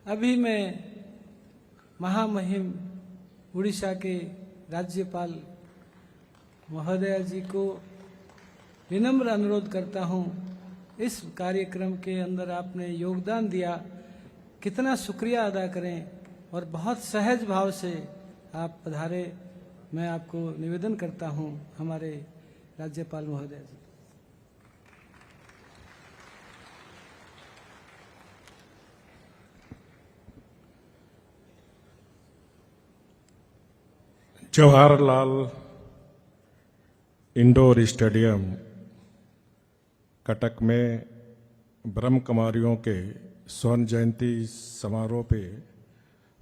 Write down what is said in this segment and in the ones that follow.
अभी मैं महामहिम उड़ीसा के राज्यपाल महोदय जी को विनम्र अनुरोध करता हूं, इस कार्यक्रम के अंदर आपने योगदान दिया, कितना शुक्रिया अदा करें और बहुत सहज भाव से आप पधारे। मैं आपको निवेदन करता हूं हमारे राज्यपाल महोदय जी। जवाहरलाल इंडोर स्टेडियम कटक में ब्रह्म कुमारियों के स्वर्ण जयंती समारोह पे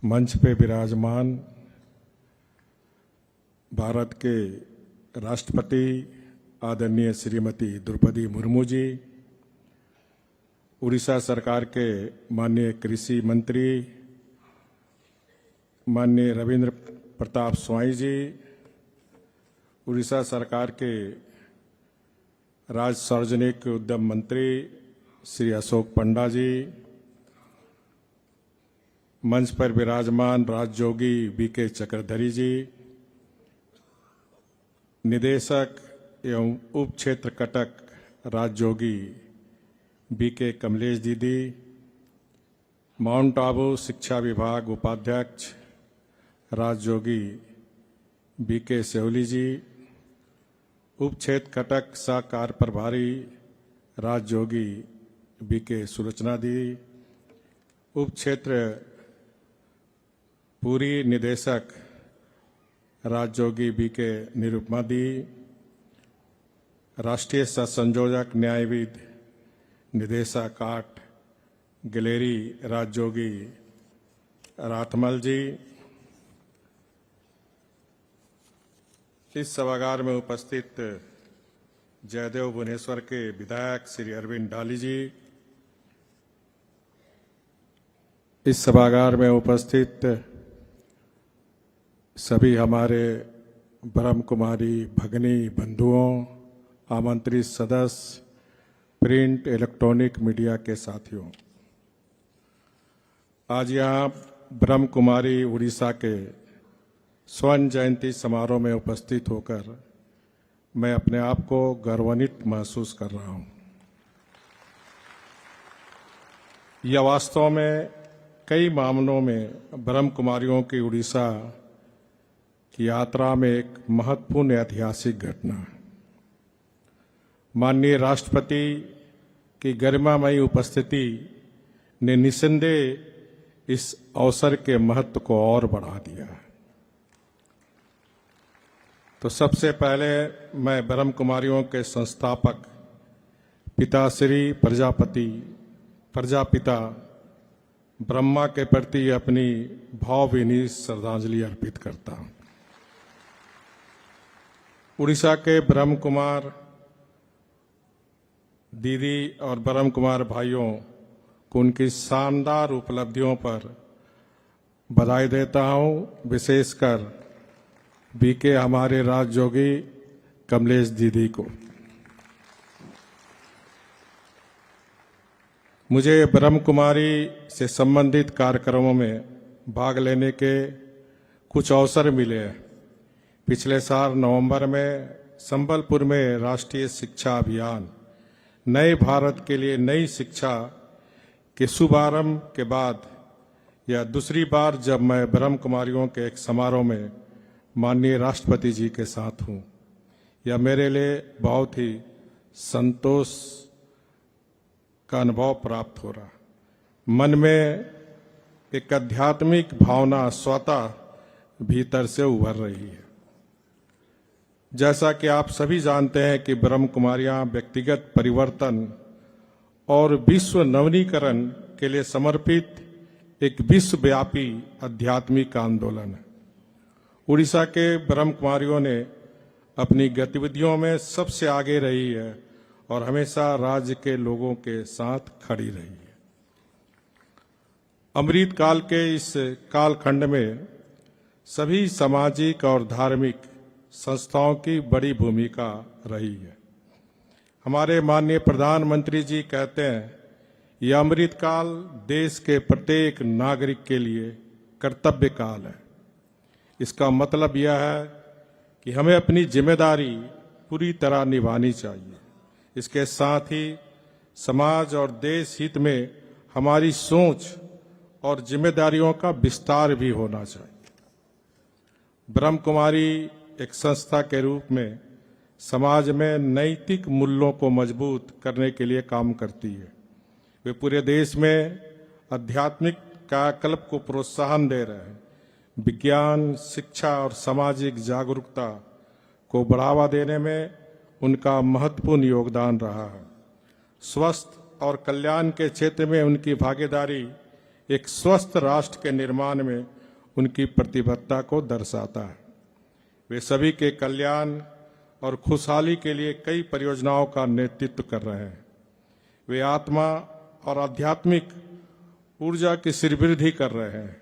मंच पे विराजमान भारत के राष्ट्रपति आदरणीय श्रीमती द्रौपदी मुर्मू जी, उड़ीसा सरकार के माननीय कृषि मंत्री माननीय रविंद्र प्रताप स्वाई जी, उड़ीसा सरकार के राज्य सार्वजनिक उद्यम मंत्री श्री अशोक पंडा जी, मंच पर विराजमान राजयोगी बीके चक्रधरी जी, निदेशक एवं उप क्षेत्र कटक राजयोगी बीके कमलेश दीदी, माउंट आबू शिक्षा विभाग उपाध्यक्ष राजयोगी बीके सेवली जी, उप क्षेत्र कटक सहकार प्रभारी राजयोगी बीके सुलोचना दी, उप क्षेत्र पूरी निदेशक राजयोगी बीके निरुपमा दी, राष्ट्रीय सह संयोजक न्यायविद निदेशक आठ गैलेरी राजयोगी राथमल जी, इस सभागार में उपस्थित जयदेव भुवनेश्वर के विधायक श्री अरविंद डाली जी, इस सभागार में उपस्थित सभी हमारे ब्रह्म कुमारी भगिनी बंधुओं, आमंत्रित सदस्य, प्रिंट इलेक्ट्रॉनिक मीडिया के साथियों, आज यहाँ ब्रह्म कुमारी उड़ीसा के स्वर्ण जयंती समारोह में उपस्थित होकर मैं अपने आप को गौरवान्वित महसूस कर रहा हूं। यह वास्तव में कई मामलों में ब्रह्म कुमारियों की उड़ीसा की यात्रा में एक महत्वपूर्ण ऐतिहासिक घटना है। माननीय राष्ट्रपति की गरिमामयी उपस्थिति ने निस्संदेह इस अवसर के महत्व को और बढ़ा दिया है। तो सबसे पहले मैं ब्रह्म कुमारियों के संस्थापक पिताश्री प्रजापिता ब्रह्मा के प्रति अपनी भावभीनी श्रद्धांजलि अर्पित करता हूं। उड़ीसा के ब्रह्म कुमार दीदी और ब्रह्म कुमार भाइयों को उनकी शानदार उपलब्धियों पर बधाई देता हूं, विशेषकर बीके हमारे राजयोगी कमलेश दीदी को। मुझे ब्रह्म कुमारी से संबंधित कार्यक्रमों में भाग लेने के कुछ अवसर मिले हैं। पिछले साल नवंबर में संबलपुर में राष्ट्रीय शिक्षा अभियान नए भारत के लिए नई शिक्षा के शुभारंभ के बाद यह दूसरी बार जब मैं ब्रह्म कुमारियों के एक समारोह में माननीय राष्ट्रपति जी के साथ हूं। यह मेरे लिए बहुत ही संतोष का अनुभव प्राप्त हो रहा। मन में एक आध्यात्मिक भावना स्वतः भीतर से उभर रही है। जैसा कि आप सभी जानते हैं कि ब्रह्म कुमारियां व्यक्तिगत परिवर्तन और विश्व नवीनीकरण के लिए समर्पित एक विश्वव्यापी आध्यात्मिक आंदोलन है। उड़ीसा के ब्रह्म कुमारियों ने अपनी गतिविधियों में सबसे आगे रही है और हमेशा राज्य के लोगों के साथ खड़ी रही है। अमृत काल के इस कालखंड में सभी सामाजिक और धार्मिक संस्थाओं की बड़ी भूमिका रही है। हमारे माननीय प्रधानमंत्री जी कहते हैं यह अमृत काल देश के प्रत्येक नागरिक के लिए कर्तव्य काल है। इसका मतलब यह है कि हमें अपनी जिम्मेदारी पूरी तरह निभानी चाहिए। इसके साथ ही समाज और देश हित में हमारी सोच और जिम्मेदारियों का विस्तार भी होना चाहिए। ब्रह्म कुमारी एक संस्था के रूप में समाज में नैतिक मूल्यों को मजबूत करने के लिए काम करती है। वे पूरे देश में आध्यात्मिक कायाकल्प को प्रोत्साहन दे रहे हैं। विज्ञान, शिक्षा और सामाजिक जागरूकता को बढ़ावा देने में उनका महत्वपूर्ण योगदान रहा है। स्वस्थ और कल्याण के क्षेत्र में उनकी भागीदारी एक स्वस्थ राष्ट्र के निर्माण में उनकी प्रतिबद्धता को दर्शाता है। वे सभी के कल्याण और खुशहाली के लिए कई परियोजनाओं का नेतृत्व कर रहे हैं। वे आत्मा और आध्यात्मिक ऊर्जा की श्रीवृद्धि कर रहे हैं।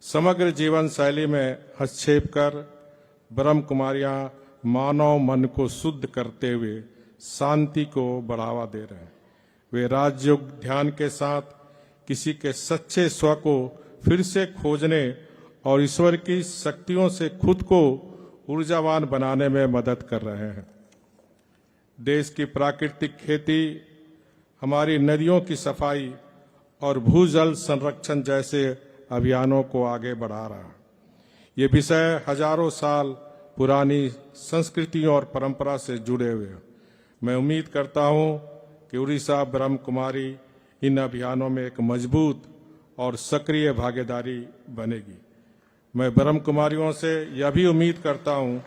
समग्र जीवन शैली में हस्तक्षेप कर ब्रह्म कुमारियां मानव मन को शुद्ध करते हुए शांति को बढ़ावा दे रहे हैं। वे राजयोग ध्यान के साथ किसी के सच्चे स्व को फिर से खोजने और ईश्वर की शक्तियों से खुद को ऊर्जावान बनाने में मदद कर रहे हैं। देश की प्राकृतिक खेती, हमारी नदियों की सफाई और भूजल संरक्षण जैसे अभियानों को आगे बढ़ा रहा है। ये विषय हजारों साल पुरानी संस्कृति और परंपरा से जुड़े हुए हैं। मैं उम्मीद करता हूं कि उड़ीसा ब्रह्म कुमारी इन अभियानों में एक मजबूत और सक्रिय भागीदारी बनेगी। मैं ब्रह्म कुमारियों से यह भी उम्मीद करता हूं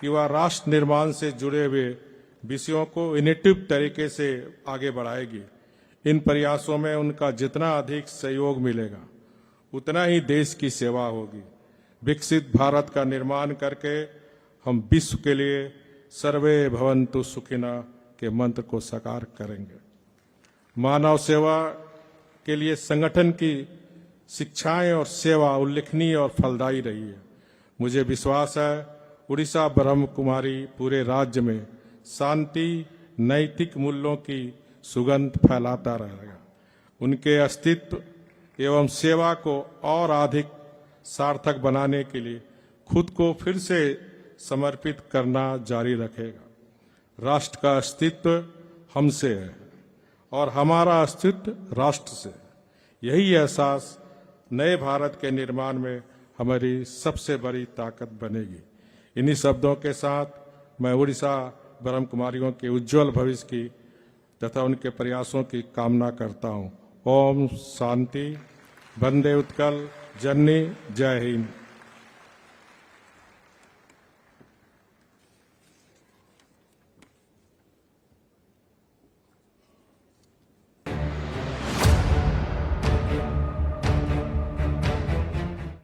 कि वह राष्ट्र निर्माण से जुड़े हुए विषयों को इनिटिव तरीके से आगे बढ़ाएगी। इन प्रयासों में उनका जितना अधिक सहयोग मिलेगा उतना ही देश की सेवा होगी। विकसित भारत का निर्माण करके हम विश्व के लिए सर्वे भवन्तु सुखिनः के मंत्र को साकार करेंगे। मानव सेवा के लिए संगठन की शिक्षाएं और सेवा उल्लेखनीय और फलदायी रही है। मुझे विश्वास है उड़ीसा ब्रह्म कुमारी पूरे राज्य में शांति, नैतिक मूल्यों की सुगंध फैलाता रहेगा। उनके अस्तित्व एवं सेवा को और अधिक सार्थक बनाने के लिए खुद को फिर से समर्पित करना जारी रखेगा। राष्ट्र का अस्तित्व हमसे है और हमारा अस्तित्व राष्ट्र से। यही एहसास नए भारत के निर्माण में हमारी सबसे बड़ी ताकत बनेगी। इन्हीं शब्दों के साथ मैं उड़ीसा ब्रह्म कुमारियों के उज्जवल भविष्य की तथा उनके प्रयासों की कामना करता हूँ। ओम शांति। वंदे उत्कल जननी। जय हिंद।